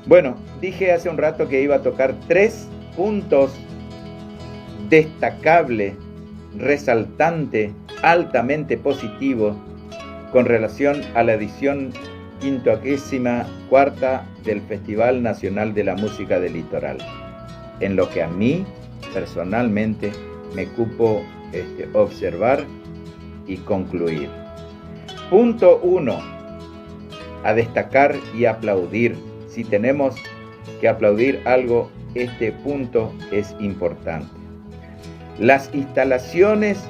Bueno, dije hace un rato que iba a tocar 3 puntos destacable, resaltante, altamente positivo con relación a la edición 54ª del Festival Nacional de la Música del Litoral, en lo que a mí personalmente me cupo observar y concluir. Punto 1, a destacar y aplaudir. Si tenemos que aplaudir algo, este punto es importante. Las instalaciones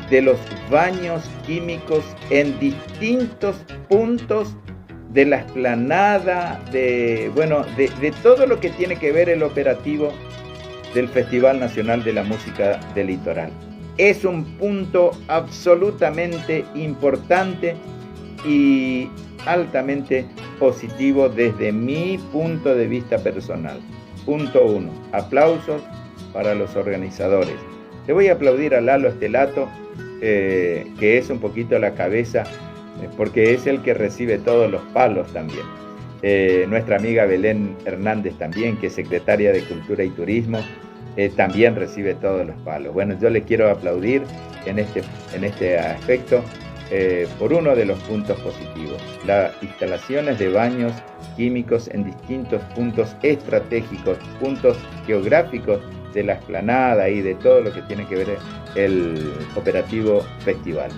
de los baños químicos en distintos puntos de la explanada, de todo lo que tiene que ver el operativo del Festival Nacional de la Música del Litoral. Es un punto absolutamente importante y altamente positivo desde mi punto de vista personal. Punto 1. Aplausos para los organizadores. Le voy a aplaudir a Lalo Estelato, que es un poquito la cabeza, porque es el que recibe todos los palos también. Nuestra amiga Belén Hernández también, que es secretaria de Cultura y Turismo, también recibe todos los palos. Bueno, yo le quiero aplaudir en este aspecto por uno de los puntos positivos. Las instalaciones de baños químicos en distintos puntos estratégicos, puntos geográficos de la explanada y de todo lo que tiene que ver el operativo festival.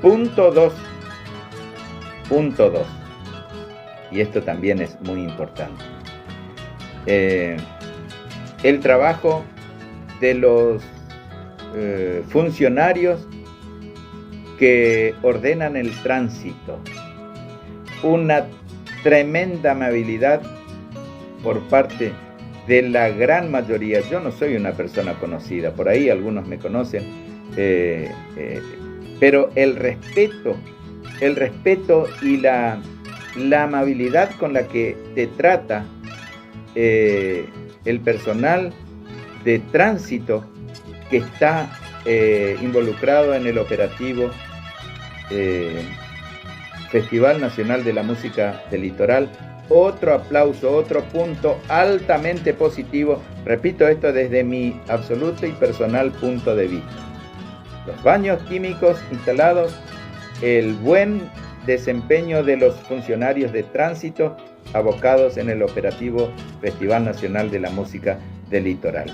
Punto 2. Y esto también es muy importante. El trabajo de los funcionarios que ordenan el tránsito. Una tremenda amabilidad por parte de la gran mayoría. Yo no soy una persona conocida, por ahí algunos me conocen, pero el respeto y la amabilidad con la que te trata el personal de tránsito que está involucrado en el operativo Festival Nacional de la Música del Litoral. Otro aplauso, otro punto altamente positivo. Repito esto desde mi absoluto y personal punto de vista. Los baños químicos instalados, el buen desempeño de los funcionarios de tránsito abocados en el operativo Festival Nacional de la Música del Litoral.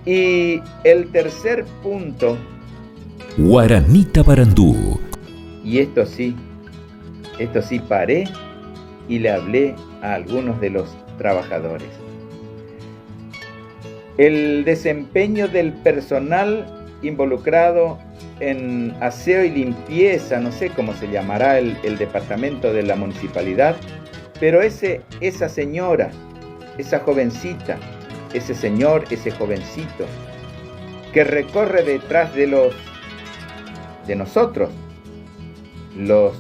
Y el tercer punto, Guaranita Barandú. Y esto sí paré y le hablé a algunos de los trabajadores. El desempeño del personal involucrado en aseo y limpieza, no sé cómo se llamará el departamento de la municipalidad, pero esa señora, esa jovencita, ese señor, ese jovencito, que recorre detrás de nosotros, los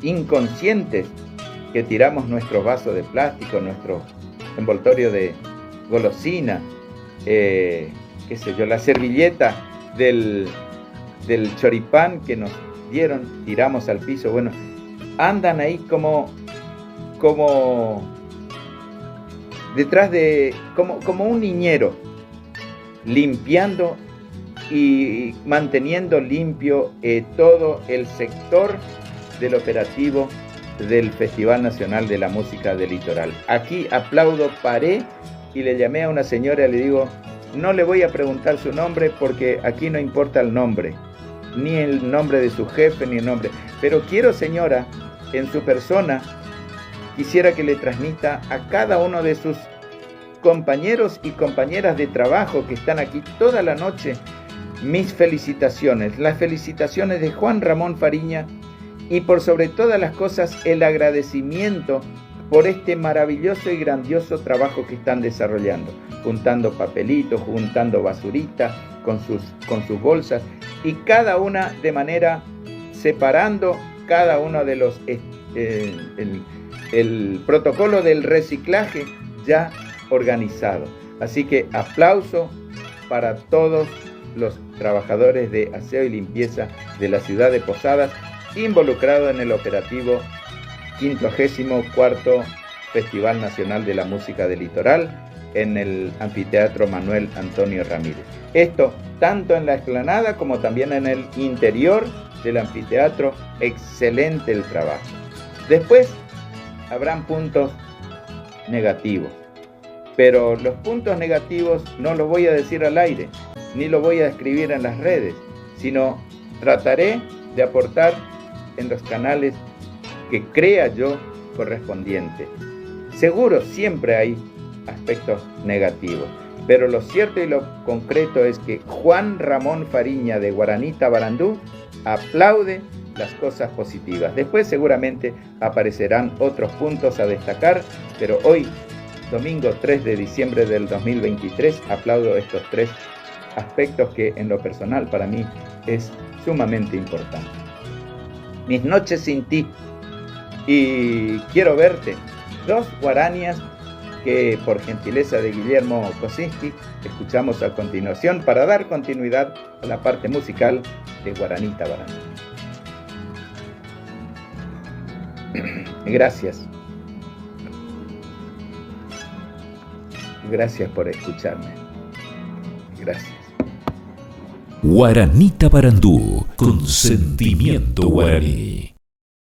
inconscientes que tiramos nuestro vaso de plástico, nuestro envoltorio de golosina, la servilleta del choripán que nos dieron, tiramos al piso. Bueno, andan ahí como detrás como un niñero, limpiando y manteniendo limpio todo el sector del operativo del Festival Nacional de la Música del Litoral. Aquí aplaudo, paré y le llamé a una señora y le digo, no le voy a preguntar su nombre porque aquí no importa el nombre, ni el nombre de su jefe, ni el nombre, pero quiero, señora, en su persona, quisiera que le transmita a cada uno de sus compañeros y compañeras de trabajo que están aquí toda la noche mis felicitaciones, las felicitaciones de Juan Ramón Fariña y por sobre todas las cosas el agradecimiento por este maravilloso y grandioso trabajo que están desarrollando, juntando papelitos, juntando basurita con sus bolsas y cada una de manera separando cada uno de los el protocolo del reciclaje ya organizado. Así que aplauso para todos los trabajadores de aseo y limpieza de la ciudad de Posadas involucrados en el operativo 54º Festival Nacional de la Música del Litoral en el Anfiteatro Manuel Antonio Ramírez. Esto tanto en la explanada como también en el interior del anfiteatro. Excelente el trabajo. Después habrán puntos negativos, pero los puntos negativos no los voy a decir al aire, ni los voy a escribir en las redes, sino trataré de aportar en los canales que crea yo correspondiente. Seguro siempre hay aspectos negativos, pero lo cierto y lo concreto es que Juan Ramón Fariña de Guaranita Barandú aplaude las cosas positivas. Después seguramente aparecerán otros puntos a destacar, pero hoy, domingo 3 de diciembre del 2023, aplaudo estos 3 aspectos que en lo personal para mí es sumamente importante. Mis noches sin ti y quiero verte, 2 guaranias que por gentileza de Guillermo Kosinski escuchamos a continuación para dar continuidad a la parte musical de Guaranita Barandú. Gracias. Gracias por escucharme. Gracias. Guaranita Barandú, con sentimiento guaraní.